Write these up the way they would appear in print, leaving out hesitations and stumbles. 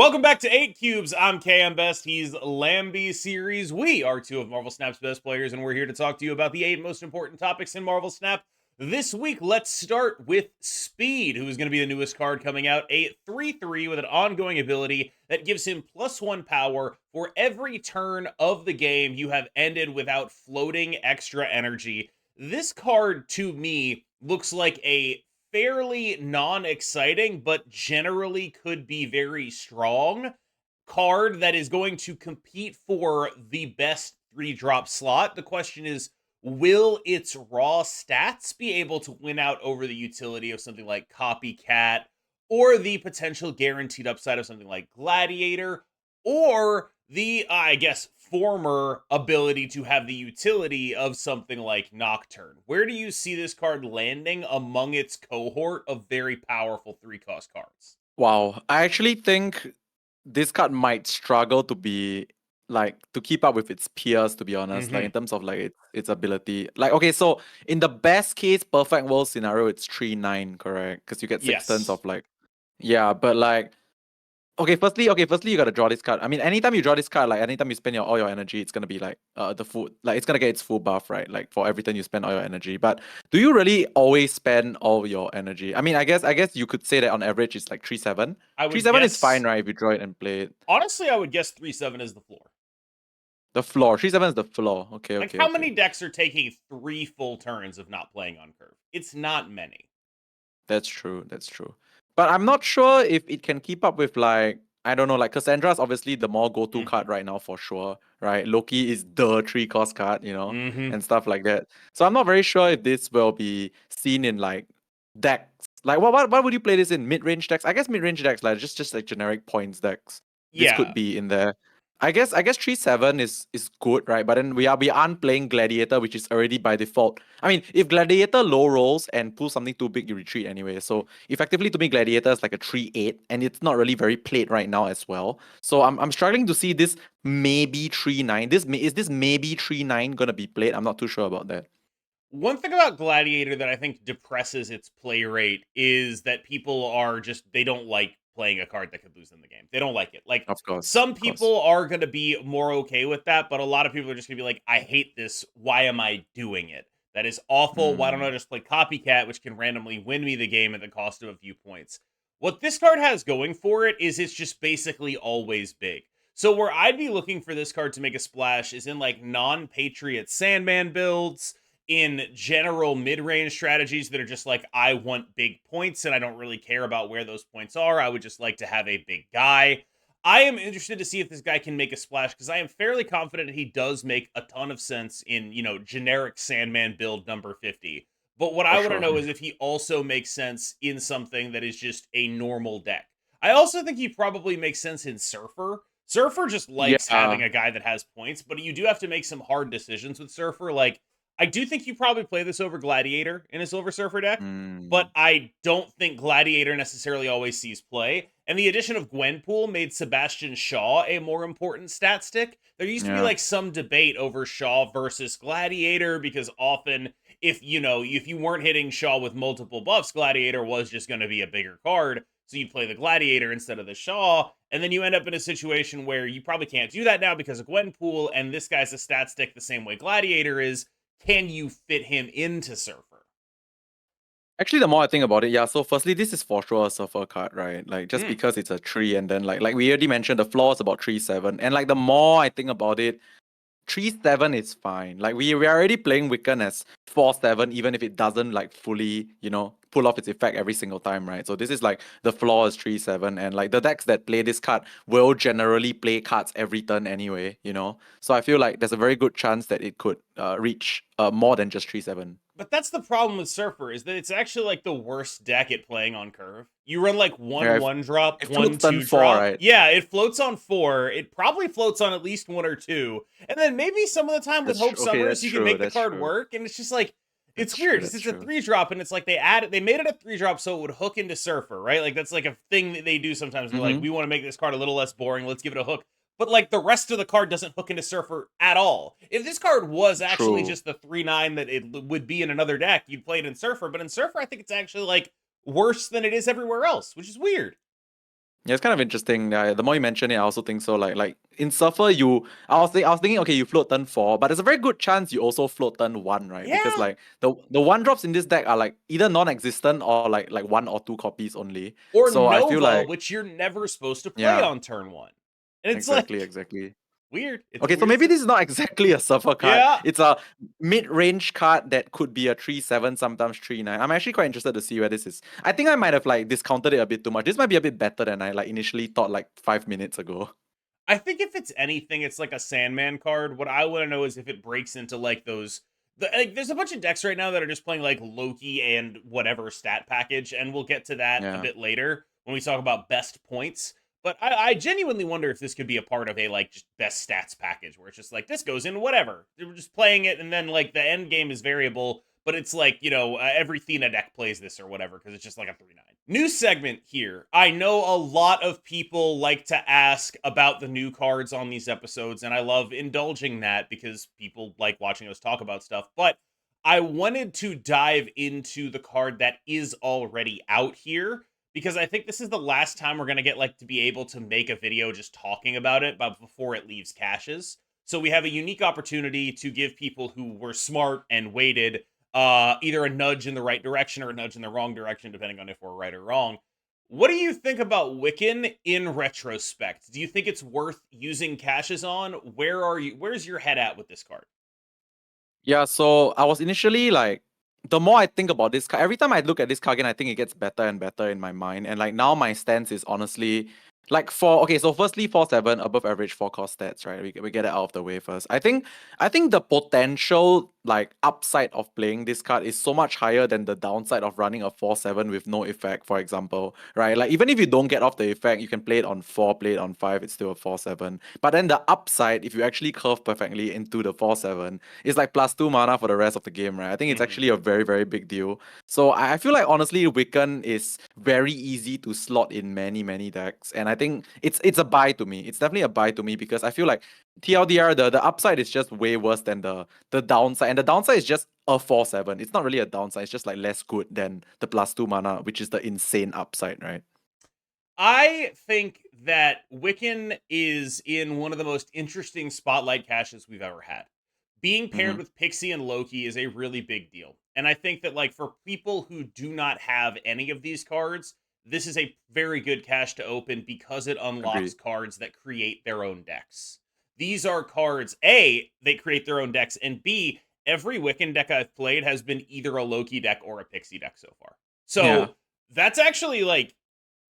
Welcome back to 8 Cubes. I'm KM Best. He's Lamby Series. We are two of Marvel Snap's best players, and we're here to talk to you about the 8 most important topics in Marvel Snap. This week, let's start with Speed, who is going to be the newest card coming out. A 3/3 with an ongoing ability that gives him +1 power for every turn of the game you have ended without floating extra energy. This card, to me, looks like a fairly non-exciting, but generally could be very strong card that is going to compete for the best 3-drop slot. The question is, will its raw stats be able to win out over the utility of something like Copycat, or the potential guaranteed upside of something like Gladiator, or the, I guess, former ability to have the utility of something like Nocturne? Where do you see this card landing among its cohort of very powerful 3-cost cards? Wow, I actually think this card might struggle to be to keep up with its peers, to be honest, like in terms of like its ability. Like, okay, so in the best case, perfect world scenario, it's 3/9, correct? Because you get 6 turns Yes. of yeah, but firstly, you gotta draw this card. I mean, anytime you draw this card, like anytime you spend all your energy, it's gonna be like the full, like it's gonna get its full buff, right? Like for every turn you spend all your energy. But do you really always spend all your energy? I mean, I guess you could say that on average it's like 3/7. I Three would seven is fine, guess, right? If you draw it and play it. honestly, I would guess 3/7 is the floor. The floor. 3/7 is the floor. Okay, Like, okay, how okay. many decks are taking 3 full turns of not playing on curve? It's not many. That's true. That's true. But I'm not sure if it can keep up with I don't know, like Cassandra's obviously the more go-to card right now for sure, right? Loki is the 3-cost card, Mm-hmm. and stuff like that. So I'm not very sure if this will be seen in decks. Like what would you play this in? Mid-range decks? I guess mid-range decks, like just like generic points decks. This could Yeah. be in there. I guess 3/7 is good, right? But then we aren't playing Gladiator, which is already by default. I mean, if Gladiator low rolls and pulls something too big, you retreat anyway. So effectively, to me, Gladiator is like a 3/8, and it's not really very played right now as well. So I'm struggling to see this maybe 3/9. Is this maybe 3/9 gonna be played? I'm not too sure about that. One thing about Gladiator that I think depresses its play rate is that people are just, they don't like playing a card that could lose them the game. They don't like it. Like, Of course, some of course. people are going to be more okay with that, but a lot of people are just going to be like, I hate this. Why am I doing it? That is awful. Why don't I Mm, just play Copycat, which can randomly win me the game at the cost of a few points? What this card has going for it is it's just basically always big. So, where I'd be looking for this card to make a splash is in like non Patriot Sandman builds, in general mid-range strategies that are just like, I want big points and I don't really care about where those points are. I would just like to have a big guy. I am interested to see if this guy can make a splash, because I am fairly confident he does make a ton of sense in, generic Sandman build number 50. But what for I want to sure. know is if he also makes sense in something that is just a normal deck. I also think he probably makes sense in Surfer. Surfer just likes having Yeah. a guy that has points, but you do have to make some hard decisions with Surfer. Like, I do think you probably play this over Gladiator in a Silver Surfer deck, but Mm, I don't think Gladiator necessarily always sees play. And the addition of Gwenpool made Sebastian Shaw a more important stat stick. There used to be yeah. like some debate over Shaw versus Gladiator, because often, if you weren't hitting Shaw with multiple buffs, Gladiator was just going to be a bigger card. So you play the Gladiator instead of the Shaw, and then you end up in a situation where you probably can't do that now because of Gwenpool, and this guy's a stat stick the same way Gladiator is. Can you fit him into Surfer? Actually, the more I think about it, yeah. So firstly, this is for sure a Surfer card, right? Like just Mm, because it's a 3, and then like we already mentioned, the floor is about 3/7, and like the more I think about it, 3/7 is fine. Like we are already playing Wiccan as 4/7, even if it doesn't like fully, pull off its effect every single time, right? So this is like the floor is 3/7, and like the decks that play this card will generally play cards every turn anyway. So I feel like there's a very good chance that it could reach more than just 3/7. but that's the problem with Surfer, is that it's actually like the worst deck at playing on curve. You run like Yeah, one drop, it floats one turn two 4, drop. right? Yeah, it floats on 4. It probably floats on at least 1 or 2. And then maybe some of the time with That's Hope true. Okay, Summers, that's you can true. make the That's card true. work. And it's just like, That's it's weird. true. It's, That's it's a true. 3-drop, and it's like they made it a 3-drop so it would hook into Surfer, right? Like, that's like a thing that they do sometimes. They're like, Mm-hmm. we want to make this card a little less boring. Let's give it a hook. But like, the rest of the card doesn't hook into Surfer at all. If this card was actually True. just the 3/9 that it would be in another deck, you'd play it in Surfer. But in Surfer, I think it's actually like worse than it is everywhere else, which is weird. Yeah, it's kind of interesting. The more you mention it, I also think so. Like in Surfer, I was thinking, okay, you float turn 4, but there's a very good chance you also float turn 1, right? Because Yeah. like the one drops in this deck are like either non-existent or like 1 or 2 copies only. Or So I feel Nova, like, which you're never supposed to play yeah, on turn 1. And it's exactly, like exactly. weird. It's a Okay, so weird maybe system. this is not exactly a Surfer card. Yeah. It's a mid-range card that could be a 3/7, sometimes 3/9. I'm actually quite interested to see where this is. I think I might have like discounted it a bit too much. This might be a bit better than I like initially thought like 5 minutes ago. I think if it's anything, it's like a Sandman card. What I want to know is if it breaks into like those. There's a bunch of decks right now that are just playing like Loki and whatever stat package, and we'll get to that a Yeah. bit later when we talk about best points. But I genuinely wonder if this could be a part of a like just best stats package where it's just like this goes in whatever. We're just playing it, and then like the end game is variable, but it's like every Thena deck plays this or whatever because it's just like a 3/9. New segment here. I know a lot of people like to ask about the new cards on these episodes, and I love indulging that because people like watching us talk about stuff. But I wanted to dive into the card that is already out here because I think this is the last time we're gonna get like to be able to make a video just talking about it, but before it leaves caches. So we have a unique opportunity to give people who were smart and waited either a nudge in the right direction or a nudge in the wrong direction, depending on if we're right or wrong. What do you think about Wiccan in retrospect? Do you think it's worth using caches on? Where's your head at with this card? Yeah, so I was initially like, the more I think about this card, every time I look at this card again, I think it gets better and better in my mind. And like now my stance is honestly like okay, so firstly 4/7 above average 4 cost stats, right? We get it out of the way first. I think the potential like upside of playing this card is so much higher than the downside of running a 4/7 with no effect, for example. Right? Like even if you don't get off the effect, you can play it on 4, play it on 5, it's still a 4/7. But then the upside, if you actually curve perfectly into the 4/7, it's like +2 mana for the rest of the game, right? I think it's Hmm. actually a very, very big deal. So I feel like honestly, Wiccan is very easy to slot in many, many decks. And I think it's a buy to me. It's definitely a buy to me because I feel like TLDR, the upside is just way worse than the downside. And the downside is just a 4/7. It's not really a downside, it's just like less good than the +2 mana, which is the insane upside, right? I think that Wiccan is in one of the most interesting spotlight caches we've ever had. Being paired Mm-hmm. with Pixie and Loki is a really big deal. And I think that like for people who do not have any of these cards, this is a very good cache to open because it unlocks Agree. cards that create their own decks. These are cards A, they create their own decks, and B, every Wiccan deck I've played has been either a Loki deck or a Pixie deck so far. Yeah. So that's actually like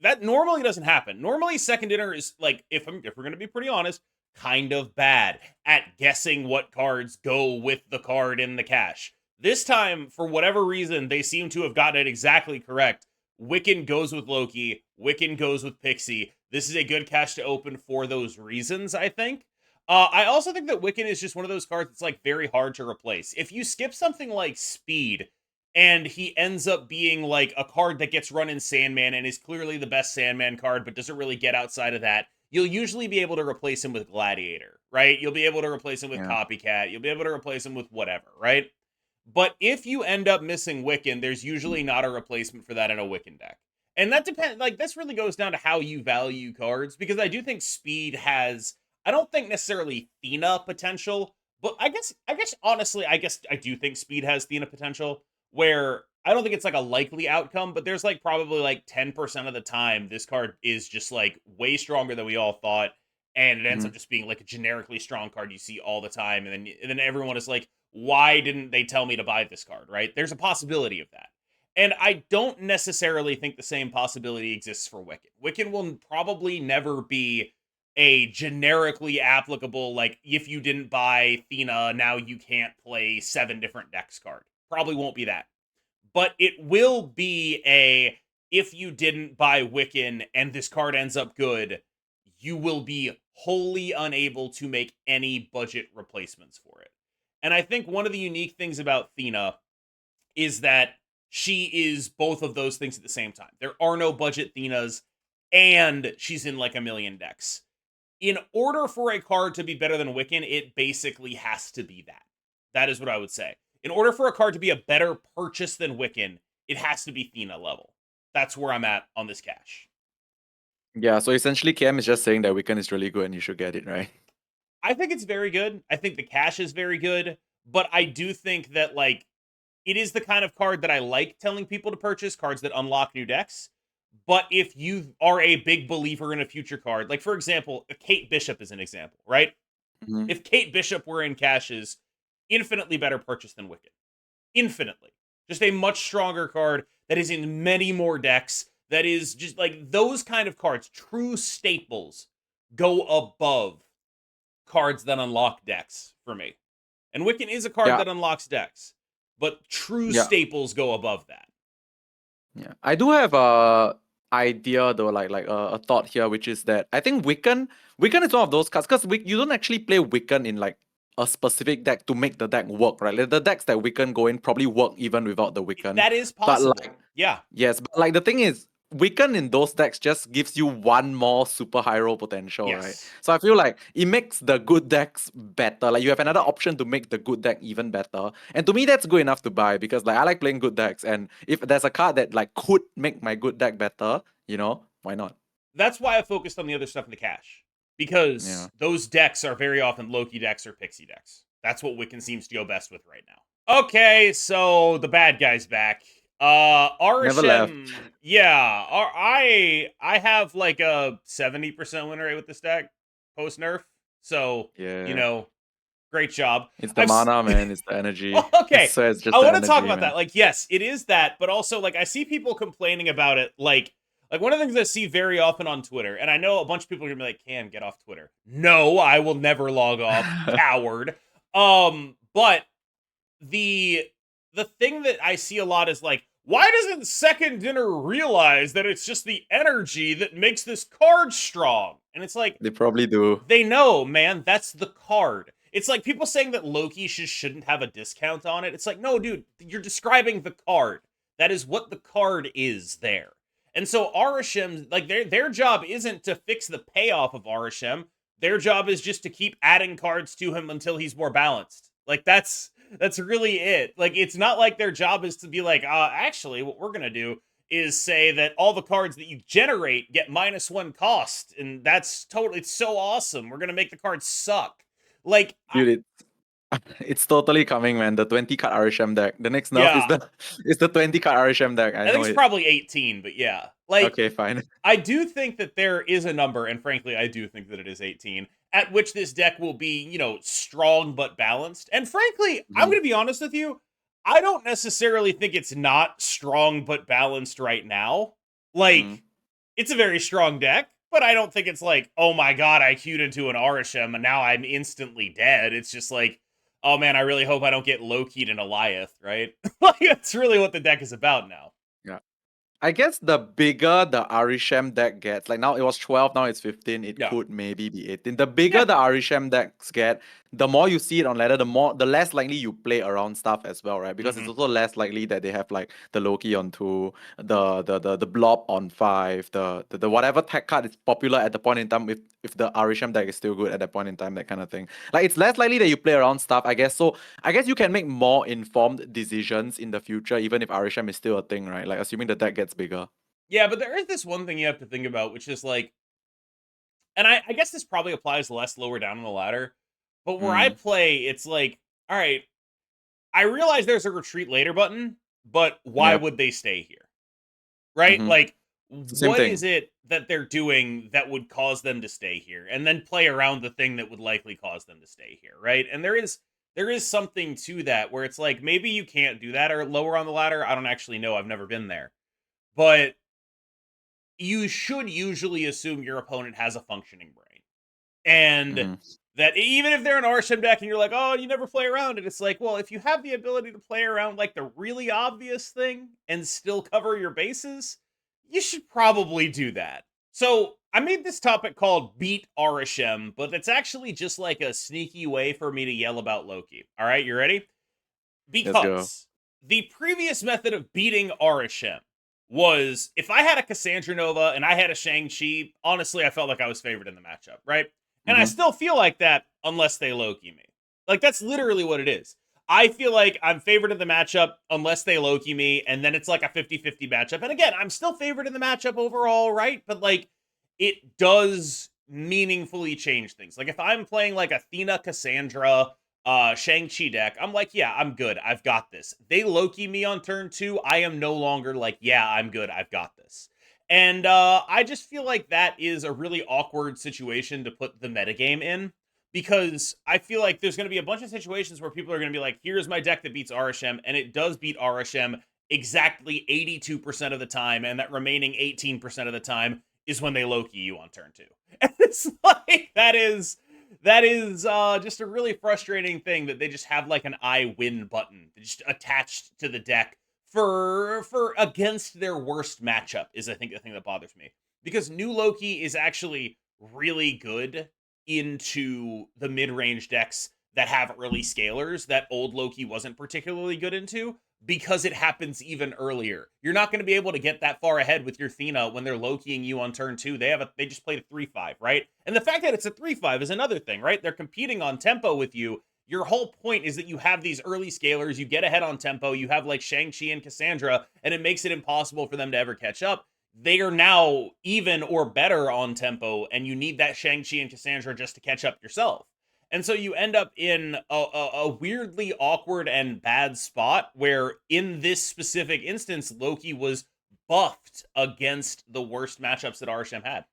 that normally doesn't happen. Normally, second dinner is like, if we're gonna be pretty honest, kind of bad at guessing what cards go with the card in the cache. This time, for whatever reason, they seem to have gotten it exactly correct. Wiccan goes with Loki. Wiccan goes with Pixie. This is a good cache to open for those reasons, I think. I also think that Wiccan is just one of those cards that's like very hard to replace. If you skip something like Speed, and he ends up being like a card that gets run in Sandman and is clearly the best Sandman card, but doesn't really get outside of that, you'll usually be able to replace him with Gladiator, right? You'll be able to replace him with Yeah. Copycat. You'll be able to replace him with whatever, right? But if you end up missing Wiccan, there's usually not a replacement for that in a Wiccan deck. And that depends, like, this really goes down to how you value cards, because I do think Speed has, I don't think necessarily Thena potential, but honestly, I do think Speed has Thena potential where I don't think it's like a likely outcome, but there's like probably like 10% of the time this card is just like way stronger than we all thought. And it ends Mm-hmm. up just being like a generically strong card you see all the time. And then everyone is like, why didn't they tell me to buy this card? Right? There's a possibility of that. And I don't necessarily think the same possibility exists for Wiccan. Wiccan will probably never be a generically applicable, like, if you didn't buy Thena, now you can't play 7 different decks card. Probably won't be that. But it will be a, if you didn't buy Wiccan and this card ends up good, you will be wholly unable to make any budget replacements for it. And I think one of the unique things about Thena is that she is both of those things at the same time. There are no budget Thenas, and she's in like a million decks. In order for a card to be better than Wiccan, it basically has to be that. That is what I would say. In order for a card to be a better purchase than Wiccan, it has to be Thena level. That's where I'm at on this cache. Yeah, so essentially KM is just saying that Wiccan is really good and you should get it, right? I think it's very good. I think the cash is very good, but I do think that like it is the kind of card that I like telling people to purchase, cards that unlock new decks. But if you are a big believer in a future card, like for example, Kate Bishop is an example, right? Mhm. If Kate Bishop were in caches, infinitely better purchase than Wicked. Infinitely. Just a much stronger card that is in many more decks. That is just like those kind of cards, true staples, go above cards that unlock decks for me. And Wiccan is a card Yeah, that unlocks decks, but true yeah, staples go above that. yeah. I do have a idea though, like a thought here, which is that I think Wiccan is one of those cards because you don't actually play Wiccan in like a specific deck to make the deck work, right? Like the decks that Wiccan go in probably work even without the Wiccan. That is But possible. like Yeah. yes, but like the thing is, Wiccan in those decks just gives you one more super hero potential, right? Yes. So I feel like it makes the good decks better. Like you have another option to make the good deck even better. And to me, that's good enough to buy because like I like playing good decks. And if there's a card that like could make my good deck better, why not? That's why I focused on the other stuff in the cache. Yeah. Because those decks are very often Loki decks or Pixie decks. That's what Wiccan seems to go best with right now. Okay, so the bad guy's back. Never left. Arishem, yeah. I have like a 70% win rate with this deck post nerf. So, you Yeah. know, great job. It's the I've mana, man. It's the energy. well, I okay. swear it's just I the want to talk energy, about that. man. Like, yes, it is that, but also like I see people complaining about it. Like one of the things I see very often on Twitter, and I know a bunch of people are gonna be like, "Cam, get off Twitter." No, I will never log off, coward. But the thing that I see a lot is like, why doesn't Second Dinner realize that it's just the energy that makes this card strong? And it's like, They probably do. they know, man, that's the card. It's like people saying that Loki shouldn't have a discount on it. It's like, no, dude, you're describing the card. That is what the card is there. And so Arishem, like their job isn't to fix the payoff of Arishem. Their job is just to keep adding cards to him until he's more balanced. Like that's really it. Like it's not like their job is to be like, actually, what we're gonna do is say that all the cards that you generate get -1 cost, and that's totally it's so awesome. We're gonna make the cards suck. Like, Dude, it's totally coming, man. The 20 card Arishem deck. The next nerf is yeah, the 20 card Arishem deck. I I think know it's it. probably 18, but yeah, like Okay, fine. I do think that there is a number, and frankly, I do think that it is 18 at which this deck will be, strong but balanced. And frankly, I'm Mhm, going to be honest with you, I don't necessarily think it's not strong but balanced right now. mhm. Like, it's a very strong deck, but I don't think it's like, oh my god, I queued into an Arishem and now I'm instantly dead. It's just like, oh man, I really hope I don't get low keyed in Eliath, right? Like, that's really what the deck is about now. Yeah. I guess the bigger the Arishem deck gets, like now it was 12, now it's 15, it Yeah. could maybe be 18. The bigger Yeah. the Arishem decks get, the more you see it on ladder, the less likely you play around stuff as well, right? Because it's Hmm. also less likely that they have like the Loki on 2, the blob on 5, the whatever tech card is popular at the point in time if the Arishem deck is still good at that point in time, that kind of thing. Like it's less likely that you play around stuff, I guess. So I guess you can make more informed decisions in the future, even if Arishem is still a thing, right? Like assuming the deck gets bigger. Yeah, but there is this one thing you have to think about, which is like, and I guess this probably applies less lower down on the ladder, but where I Mm, play, it's like, all right, I realize there's a retreat later button, but why yep. would they stay here? Right? Mm-hmm. Like, It's the same what is thing. it that they're doing that would cause them to stay here? And then play around the thing that would likely cause them to stay here, right? And there is something to that where it's like maybe you can't do that or lower on the ladder. I don't actually know. I've never been there. But you should usually assume your opponent has a functioning brain. And Mm-hmm. that even if they're an Arshem deck and you're like, oh, you never play around it, it's like, well, if you have the ability to play around like the really obvious thing and still cover your bases, you should probably do that. So I made this topic called Beat Arishem, but it's actually just like a sneaky way for me to yell about Loki. All right, you ready? Let's go. Because the previous method of beating Arishem was if I had a Cassandra Nova and I had a Shang-Chi, honestly, I felt like I was favored in the matchup, right? And I Mm-hmm. still feel like that unless they Loki me. Like, that's literally what it is. I feel like I'm favored in the matchup unless they Loki me, and then it's like a 50-50 matchup. And again, I'm still favored in the matchup overall, right? But like, it does meaningfully change things. Like if I'm playing like Athena, Cassandra, Shang-Chi deck, I'm like, yeah, I'm good. I've got this. They Loki me on turn 2. I am no longer like, yeah, I'm good. I've got this. And I just feel like that is a really awkward situation to put the metagame in, because I feel like there's going to be a bunch of situations where people are going to be like, here's my deck that beats Arishem, and it does beat Arishem exactly 82% of the time, and that remaining 18% of the time is when they Loki you on turn 2. And it's like that is just a really frustrating thing that they just have like an I win button just attached to the deck for against their worst matchup is I think the thing that bothers me. Because new Loki is actually really good into the mid-range decks that have early scalers that old Loki wasn't particularly good into, because it happens even earlier. You're not going to be able to get that far ahead with your Thena when they're Lokiing you on turn 2. They just played a 3-5, right? And the fact that it's a 3-5 is another thing, right? They're competing on tempo with you. Your whole point is that you have these early scalers, you get ahead on tempo, you have like Shang-Chi and Cassandra, and it makes it impossible for them to ever catch up. They are now even or better on tempo, and you need that Shang-Chi and Cassandra just to catch up yourself. And so you end up in a weirdly awkward and bad spot where, in this specific instance, Loki was buffed against the worst matchups that Arishem had.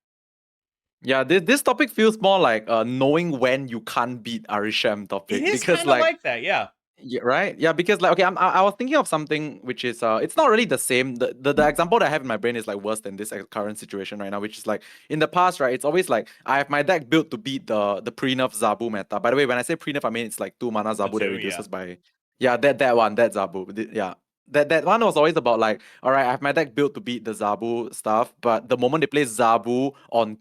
Yeah, this topic feels more like knowing when you can't beat Arishem It topic, is because kind of like like that, yeah. yeah, right. Yeah, because like okay, I was thinking of something which is it's not really the same. The example that I have in my brain is like worse than this current situation right now, which is like in the past, right? It's always like I have my deck built to beat the pre-nerf Zabu meta. By the way, when I say pre-nerf, I mean it's like 2 mana The Zabu that two, yeah. reduces by yeah that one that Zabu yeah. That one was always about like, all right, I have my deck built to beat the Zabu stuff, but the moment they play Zabu on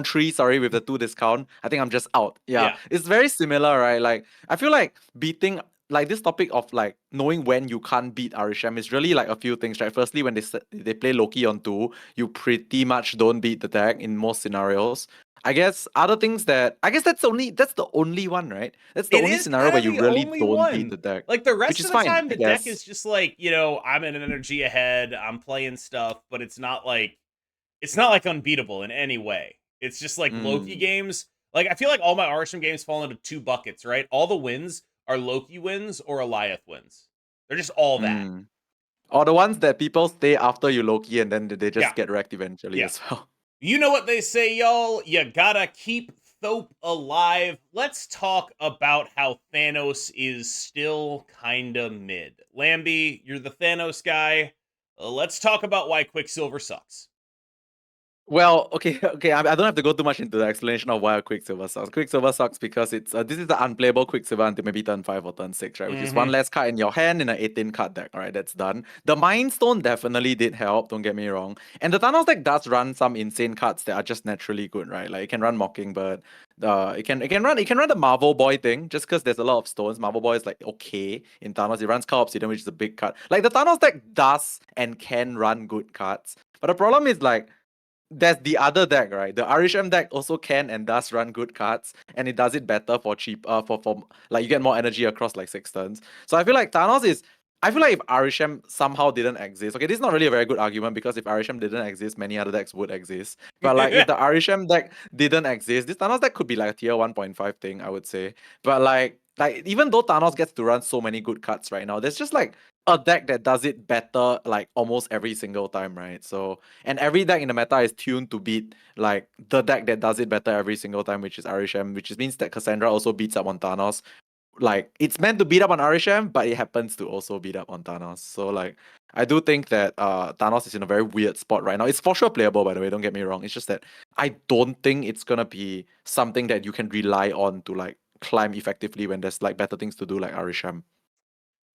3, sorry, with the 2 discount, I think I'm just out. Yeah, Yeah. it's very similar, right? Like I feel like beating like this topic of like knowing when you can't beat Arishem is really like a few things, right? Firstly, when they play Loki on 2, you pretty much don't beat the deck in most scenarios. I guess other things that I guess that's the only one, right? That's the It only is scenario kind where of you the really only don't beat one. the deck, Like the which rest is of the fine, time, I the deck guess. is just like, I'm in an energy ahead, I'm playing stuff, but it's not like unbeatable in any way. It's just like Loki Mm, games. Like I feel like all my Arishem games fall into two buckets, right? All the wins are Loki wins or Eliath wins. They're just all that. mm. Or the ones that people stay after you Loki and then they Yeah, just get wrecked eventually yeah. as well. You know what they say, y'all? You gotta keep Thope alive. Let's talk about how Thanos is still kinda mid. Lamby, you're the Thanos guy. Let's talk about why Quicksilver sucks. Well, okay, okay. I don't have to go too much into the explanation of why a Quicksilver sucks. Quicksilver sucks because it's this is the unplayable Quicksilver until maybe turn 5 or turn 6, right? Which is one Mm-hmm. less card in your hand in an 18 card deck. All right, that's done. The Mind Stone definitely did help. Don't get me wrong. And the Thanos deck does run some insane cards that are just naturally good, right? Like it can run Mockingbird. It can run the Marvel Boy thing just because there's a lot of stones. Marvel Boy is like okay in Thanos. It runs Cow Obsidian, which is a big card. Like the Thanos deck does and can run good cards. But the problem is like there's the other deck, right? The Arishem deck also can and does run good cards, and it does it better for cheap. For like you get more energy across like 6 turns. So I feel like Thanos is. I feel like if Arishem somehow didn't exist, okay, this is not really a very good argument because if Arishem didn't exist, many other decks would exist. But like if the Arishem deck didn't exist, this Thanos deck could be like a tier 1.5 thing, I would say. But like even though Thanos gets to run so many good cards right now, there's just like a deck that does it better like almost every single time, right? So and every deck in the meta is tuned to beat like the deck that does it better every single time, which is Arishem, which means that Cassandra also beats up on Thanos. Like it's meant to beat up on Arishem, but it happens to also beat up on Thanos. So like I do think that Thanos is in a very weird spot right now. It's for sure playable, by the way, don't get me wrong. It's just that I don't think it's gonna be something that you can rely on to like climb effectively when there's like better things to do like Arishem.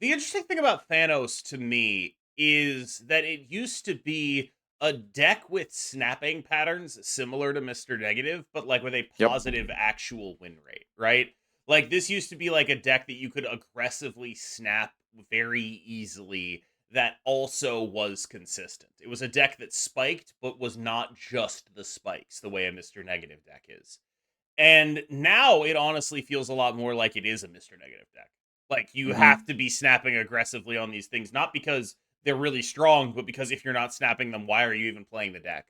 The interesting thing about Thanos to me is that it used to be a deck with snapping patterns similar to Mr. Negative, but like with a Yep. positive actual win rate, right? Like this used to be like a deck that you could aggressively snap very easily that also was consistent. It was a deck that spiked, but was not just the spikes the way a Mr. Negative deck is. And now it honestly feels a lot more like it is a Mr. Negative deck. Like you Mm-hmm. have to be snapping aggressively on these things, not because they're really strong, but because if you're not snapping them, why are you even playing the deck?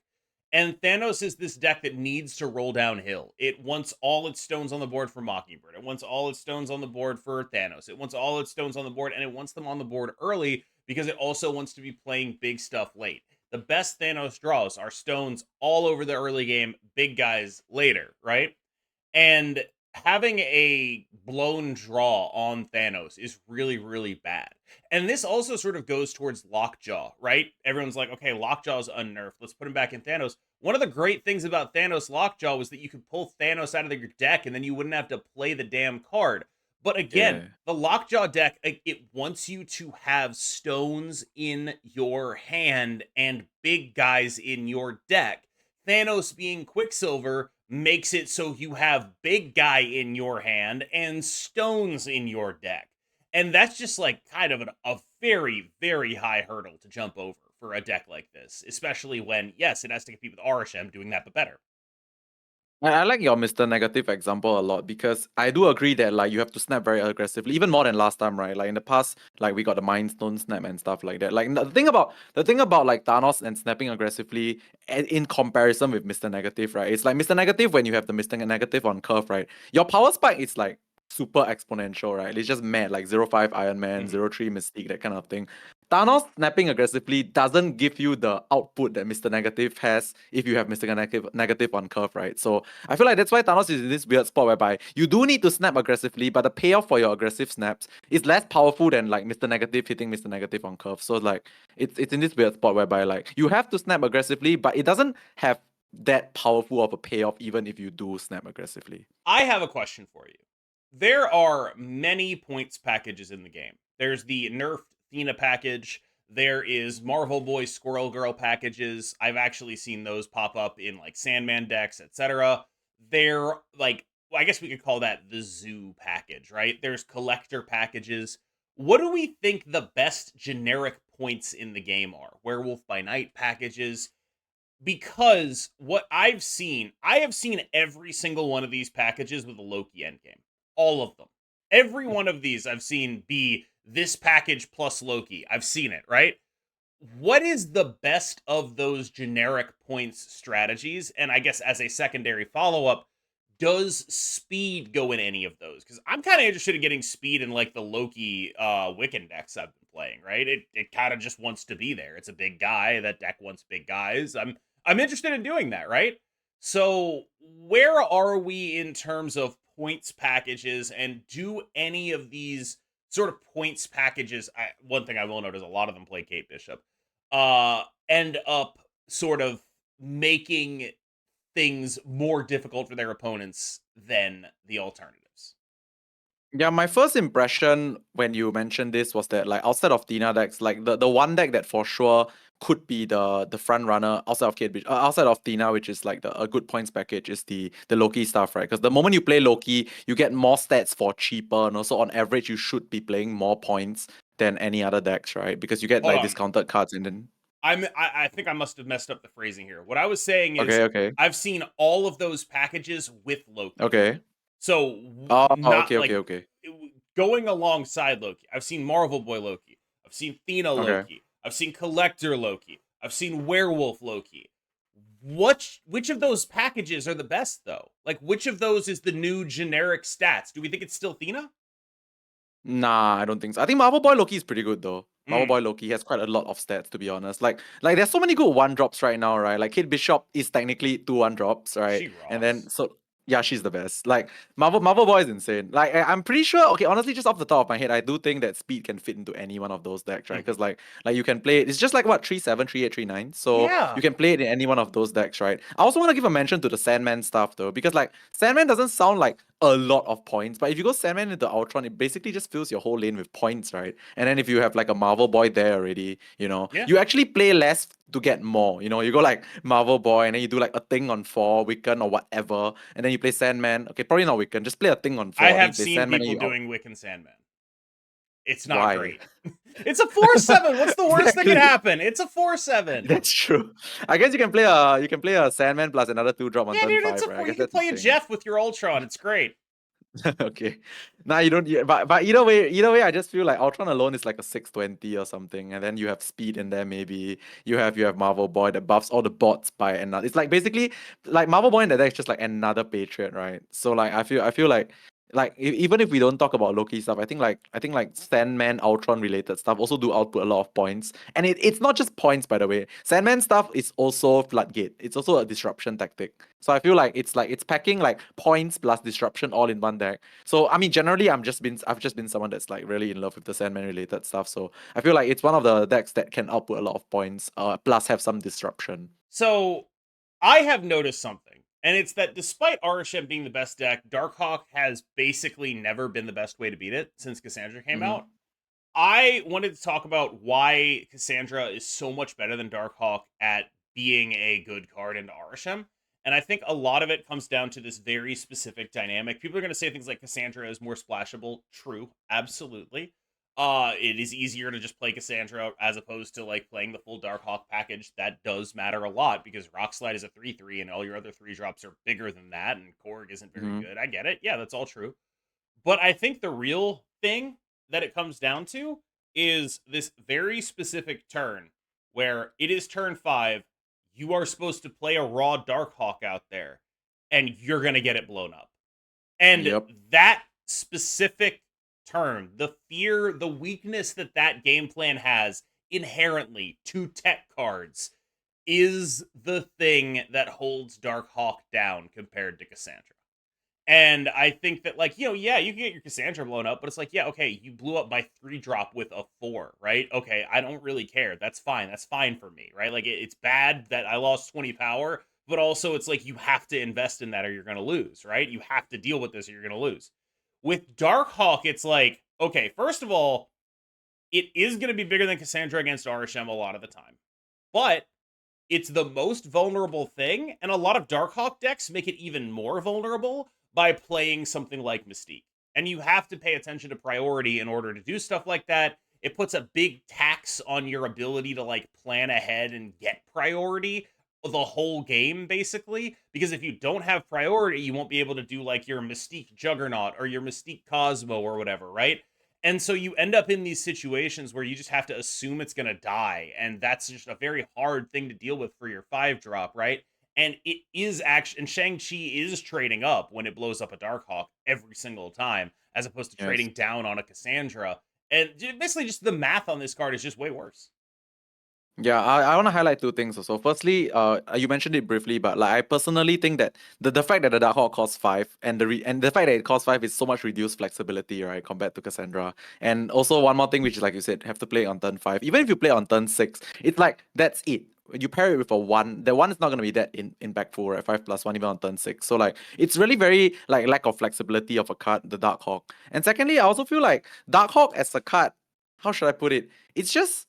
And Thanos is this deck that needs to roll downhill. It wants all its stones on the board for Mockingbird. It wants all its stones on the board for Thanos. It wants all its stones on the board, and it wants them on the board early because it also wants to be playing big stuff late. The best Thanos draws are stones all over the early game, big guys later, right? And having a blown draw on Thanos is really, really bad. And this also sort of goes towards Lockjaw, right? Everyone's like, okay, Lockjaw's unnerfed. Let's put him back in Thanos. One of the great things about Thanos Lockjaw was that you could pull Thanos out of your deck and then you wouldn't have to play the damn card. But again, Yeah. the Lockjaw deck, it wants you to have stones in your hand and big guys in your deck. Thanos being Quicksilver makes it so you have big guy in your hand and stones in your deck. And that's just like kind of a very, very high hurdle to jump over for a deck like this, especially when, yes, it has to compete with Arishem doing that, but better. I like your Mr. Negative example a lot because I do agree that like you have to snap very aggressively, even more than last time, right? Like in the past, like we got the Mind Stone snap and stuff like that. Like the thing about like Thanos and snapping aggressively in comparison with Mr. Negative, right? It's like Mr. Negative when you have the Mr. Negative on curve, right? Your power spike is like super exponential, right? It's just mad, like 0.5 Iron Man, Mhm. 0.3 Mystique, that kind of thing. Thanos snapping aggressively doesn't give you the output that Mr. Negative has if you have Mr. Negative on curve, right? So I feel like that's why Thanos is in this weird spot whereby you do need to snap aggressively, but the payoff for your aggressive snaps is less powerful than like Mr. Negative hitting Mr. Negative on curve. So like it's in this weird spot whereby like you have to snap aggressively, but it doesn't have that powerful of a payoff even if you do snap aggressively. I have a question for you. There are many points packages in the game. There's the nerfed Thena package. There is Marvel Boy Squirrel Girl packages. I've actually seen those pop up in like Sandman decks, etc. They're like, well, I guess we could call that the zoo package, right? There's collector packages. What do we think the best generic points in the game are? Werewolf by Night packages, because what I have seen every single one of these packages with a Loki endgame. All of them. Every one of these I've seen be this package plus Loki. I've seen it, right? What is the best of those generic points strategies? And I guess as a secondary follow up, does speed go in any of those? Because I'm kind of interested in getting speed in like the Loki Wiccan decks I've been playing, right? It kind of just wants to be there. It's a big guy. That deck wants big guys. I'm interested in doing that, right? So where are we in terms of points packages, and do any of these sort of points packages, one thing I will note is a lot of them play Kate Bishop, end up sort of making things more difficult for their opponents than the alternatives? Yeah, my first impression when you mentioned this was that like outside of Tina decks, like the one deck that for sure could be the front runner outside of outside of Tina, which is like a good points package, is the Loki stuff, right? Because the moment you play Loki, you get more stats for cheaper, and also on average you should be playing more points than any other decks, right? Because you get Hold like on. discounted cards and then I think I must have messed up the phrasing here. What I was saying is okay, I've seen all of those packages with Loki. okay. So Oh, not okay, okay, like okay, going alongside Loki. I've seen Marvel Boy Loki. I've seen Thena okay. Loki. I've seen Collector Loki. I've seen Werewolf Loki. Which of those packages are the best though? Like which of those is the new generic stats? Do we think it's still Thena? Nah, I don't think so. I think Marvel Boy Loki is pretty good though. Marvel Mm, Boy Loki has quite a lot of stats, to be honest. Like there's so many good one drops right now, right? Like Kate Bishop is technically two one drops, right? she And then rocks. so yeah, she's the best. Like Marvel Boy is insane. Like I'm pretty sure. Okay, honestly, just off the top of my head, I do think that speed can fit into any one of those decks, right? Mhm. Because like you can play it. It's just like what 3/7, 3/8, 3/9. So Yeah. you can play it in any one of those decks, right? I also want to give a mention to the Sandman stuff though, because like Sandman doesn't sound like a lot of points, but if you go Sandman into Ultron, it basically just fills your whole lane with points, right? And then if you have like a Marvel Boy there already, Yeah. you actually play less to get more. You go like Marvel Boy and then you do like a thing on 4, Wiccan or whatever, and then you play Sandman. Okay, probably not Wiccan, just play a thing on I 4, then you have play seen Sandman and people you doing Wiccan Sandman. It's not why? great. It's a 4/7. What's the worst that could Exactly. happen? It's a 4/7. That's true. I guess you can play a Sandman plus another 2 drop on Yeah, turn dude, it's 5, a right? I four. You guess can that's play a the thing. Jeff with your Ultron. It's great. Okay. Nah, you don't. Yeah, but either way, I just feel like Ultron alone is like a 620 or something, and then you have speed in there. Maybe you have Marvel Boy that buffs all the bots by another. It's like basically like Marvel Boy in that deck is just like another Patriot, right? So like I feel like even if we don't talk about Loki stuff, I think like Sandman Ultron related stuff also do output a lot of points, and it's not just points, by the way. Sandman stuff is also floodgate. It's also a disruption tactic. So I feel like it's packing like points plus disruption all in one deck. So I mean, generally, I've just been someone that's like really in love with the Sandman related stuff. So I feel like it's one of the decks that can output a lot of points, plus have some disruption. So I have noticed something, and it's that despite Arishem being the best deck, Darkhawk has basically never been the best way to beat it since Cassandra came Mm-hmm. out. I wanted to talk about why Cassandra is so much better than Darkhawk at being a good card into Arishem. And I think a lot of it comes down to this very specific dynamic. People are going to say things like Cassandra is more splashable. True, absolutely. It is easier to just play Cassandra as opposed to like playing the full Darkhawk package. That does matter a lot because Rock Slide is a 3/3 and all your other 3 drops are bigger than that, and Korg isn't very Mm-hmm. good. I get it. Yeah, that's all true. But I think the real thing that it comes down to is this very specific turn where it is turn 5. You are supposed to play a raw Darkhawk out there, and you're going to get it blown up. And Yep. that specific turn, the fear, the weakness that that game plan has inherently to tech cards is the thing that holds Darkhawk down compared to Cassandra. And I think that, like, yeah, you can get your Cassandra blown up, but it's like, yeah, okay, you blew up my 3 drop with a 4, right? Okay, I don't really care. That's fine. That's fine for me, right? Like, it's bad that I lost 20 power, but also it's like you have to invest in that or you're going to lose, right? You have to deal with this or you're going to lose. With Darkhawk, it's like, okay, first of all, it is going to be bigger than Cassandra against Arishem a lot of the time, but it's the most vulnerable thing, and a lot of Darkhawk decks make it even more vulnerable by playing something like Mystique. And you have to pay attention to priority in order to do stuff like that. It puts a big tax on your ability to like plan ahead and get priority the whole game, basically. Because if you don't have priority, you won't be able to do like your Mystique Juggernaut or your Mystique Cosmo or whatever, right? And so you end up in these situations where you just have to assume it's going to die. And that's just a very hard thing to deal with for your 5 drop, right? And it is actually, and Shang-Chi is trading up when it blows up a Darkhawk every single time, as opposed to Yes. trading down on a Cassandra. And basically, just the math on this card is just way worse. Yeah, I want to highlight two things also. Firstly, you mentioned it briefly, but like I personally think that the fact that the Dark Hawk costs 5 and the fact that it costs 5 is so much reduced flexibility, right, compared to Cassandra. And also one more thing, which is like you said, have to play on turn 5. Even if you play on turn 6, it's like that's it. You pair it with a 1, the 1 is not going to be that impactful, right? 5+1 even on turn 6. So like it's really very like lack of flexibility of a card, the Dark Hawk. And secondly, I also feel like Dark Hawk as a card, how should I put it? It's just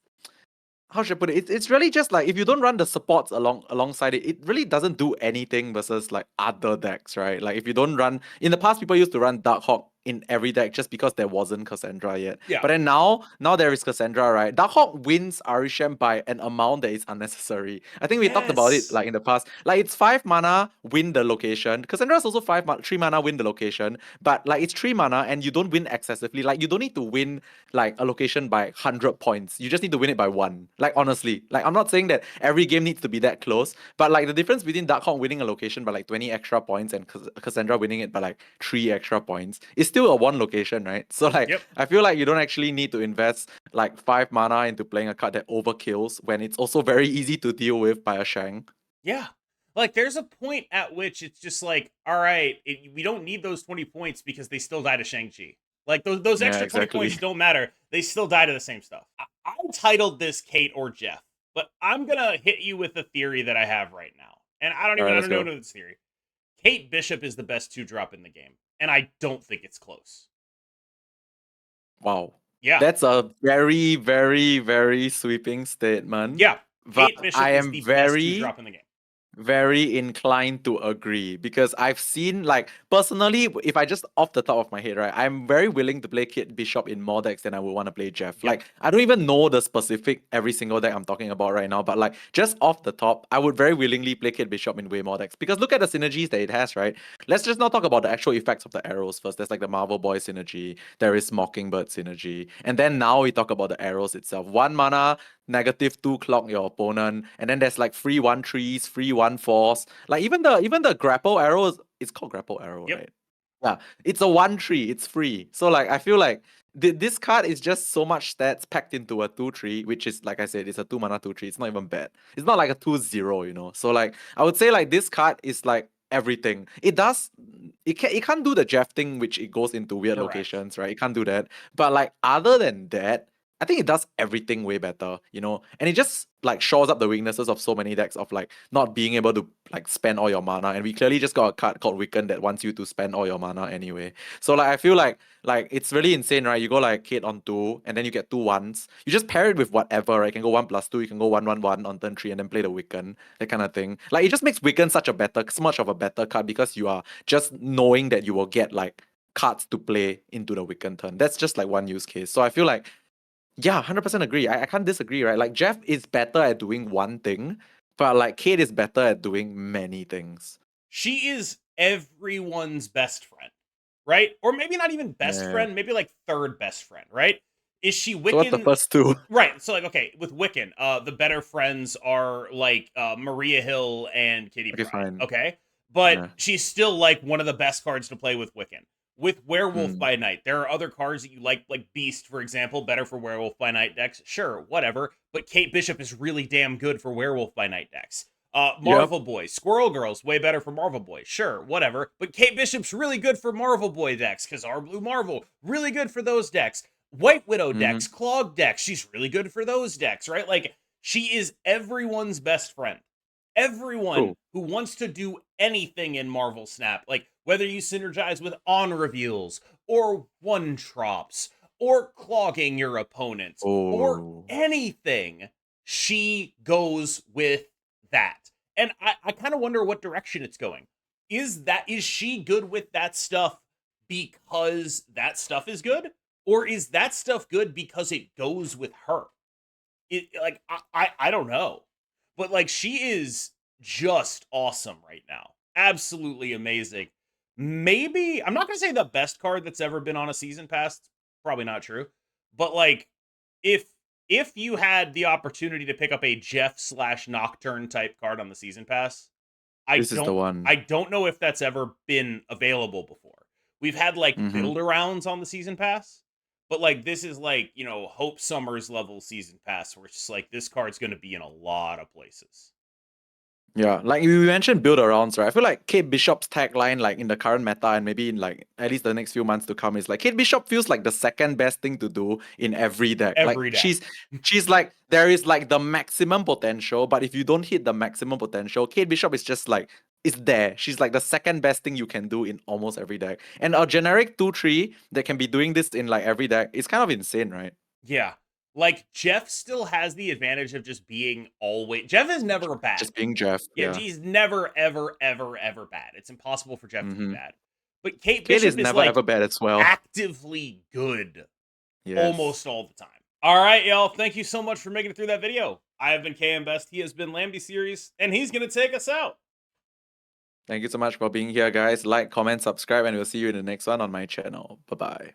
how should I put it? It's really just like if you don't run the supports alongside it, it really doesn't do anything versus like other decks, right? Like if you don't run in the past, people used to run Darkhawk in every deck just because there wasn't Cassandra yet. Yeah. But then now there is Cassandra, right? Darkhawk wins Arishem by an amount that is unnecessary. I think we talked about it Yes. like in the past. Like it's 5 mana, win the location. Cassandra is also 3 mana, win the location. But like it's 3 mana and you don't win excessively. Like you don't need to win like a location by 100 points. You just need to win it by 1. Like honestly, like I'm not saying that every game needs to be that close, but like the difference between Darkhawk winning a location by like 20 extra points and Cassandra winning it by like 3 extra points is still a 1 location, right? So like Yep. I feel like you don't actually need to invest like 5 mana into playing a card that overkills when it's also very easy to deal with by a Shank. Yeah. Like, there's a point at which it's just like, all right, we don't need those 20 points because they still die to Shang-Chi. Like, those Yeah, extra 20 exactly. points don't matter. They still die to the same stuff. I titled this Kate or Jeff, but I'm going to hit you with a theory that I have right now. And All right, I let's don't even go. know this theory. Kate Bishop is the best 2 drop in the game. And I don't think it's close. Wow. Yeah. That's a very, very, very sweeping statement. Yeah. But Kate Bishop I is am the best 2 very drop in the game. very inclined to agree because I've seen, like, personally, if I just off the top of my head, right, I'm very willing to play Kid Bishop in more decks than I would want to play Jeff. Yep. Like, I don't even know the specific every single deck I'm talking about right now, but like just off the top, I would very willingly play Kid Bishop in way more decks because look at the synergies that it has, right? Let's just not talk about the actual effects of the arrows first. There's like the Marvel Boy synergy, there is Mockingbird synergy, and then now we talk about the arrows itself. 1 mana, -2 clock your opponent, and then there's like free 1/3s, free 1/4s. Like even the grapple arrows, it's called grapple arrow, Yep. right? Yeah, it's a 1/3, it's free. So like I feel like this card is just so much stats packed into a 2/3, which is, like I said, it's a 2 mana 2/3. It's not even bad. It's not like a 2/0, you know. So like I would say like this card is like everything. It can't do the Jeff thing, which it goes into weird Correct. locations, right? It can't do that. But like other than that, I think it does everything way better, you know, and it just like shores up the weaknesses of so many decks of like not being able to like spend all your mana. And we clearly just got a card called Wiccan that wants you to spend all your mana anyway. So like I feel like it's really insane, right? You go like Kate on 2 and then you get 2 1s. You just pair it with whatever, right? You can go 1+2, you can go 1/1/1 on turn 3 and then play the Wiccan, that kind of thing. Like it just makes Wiccan so much of a better card because you are just knowing that you will get like cards to play into the Wiccan turn. That's just like one use case. So I feel like, yeah, 100% agree. I can't disagree, right? Like Jeff is better at doing one thing, but like Kate is better at doing many things. She is everyone's best friend, right? Or maybe not even best Yeah. friend, maybe like third best friend, right? Is she So what's the Wiccan? first two? Right. So like, okay, with Wiccan, the better friends are like Maria Hill and Kitty Okay, Pryde. fine. Okay. But Yeah. she's still like one of the best cards to play with Wiccan. With Werewolf Mm. by Night, there are other cards that you like Beast, for example, better for Werewolf by Night decks. Sure, whatever. But Kate Bishop is really damn good for Werewolf by Night decks. Yep. Marvel Boy, Squirrel Girl's way better for Marvel Boy. Sure, whatever. But Kate Bishop's really good for Marvel Boy decks because our Blue Marvel, really good for those decks. White Widow decks, Clog decks, she's really good for those decks, right? Like, she is everyone's best friend. Everyone True. who wants to do anything in Marvel Snap, like whether you synergize with on reveals or one drops or clogging your opponents or Oh. anything, she goes with that. And I kind of wonder what direction it's going. Is she good with that stuff because that stuff is good? Or is that stuff good because it goes with her? It like I don't know. But like she is just awesome right now. Absolutely amazing. Maybe I'm not gonna say the best card that's ever been on a season pass. Probably not true. But like if you had the opportunity to pick up a Jeff/Nocturne type card on the season pass, This is the one. I don't know if that's ever been available before. We've had like Mm-hmm. build arounds on the season pass, but like this is like, you know, Hope Summers level season pass where it's just like this card's going to be in a lot of places. Yeah, like you mentioned build arounds, right? I feel like Kate Bishop's tagline, like in the current meta and maybe in like at least the next few months to come, is like Kate Bishop feels like the second best thing to do in every deck. Like Every deck. she's like there is like the maximum potential, but if you don't hit the maximum potential, Kate Bishop is just like it's there. She's like the second best thing you can do in almost every deck. And a generic 2/3 that can be doing this in like every deck is kind of insane, right? Yeah. Like Jeff still has the advantage of just being always Jeff is never bad. Just being Jeff. Yeah, Yeah. he's never ever ever ever bad. It's impossible for Jeff to be Mm-hmm. bad. But Kate Kate is Bishop is never like ever bad as well. actively good Yes. almost all the time. All right, y'all. Thank you so much for making it through that video. I have been KM Best. He has been Lamby Series, and he's going to take us out. Thank you so much for being here, guys. Like, comment, subscribe, and we'll see you in the next one on my channel. Bye-bye.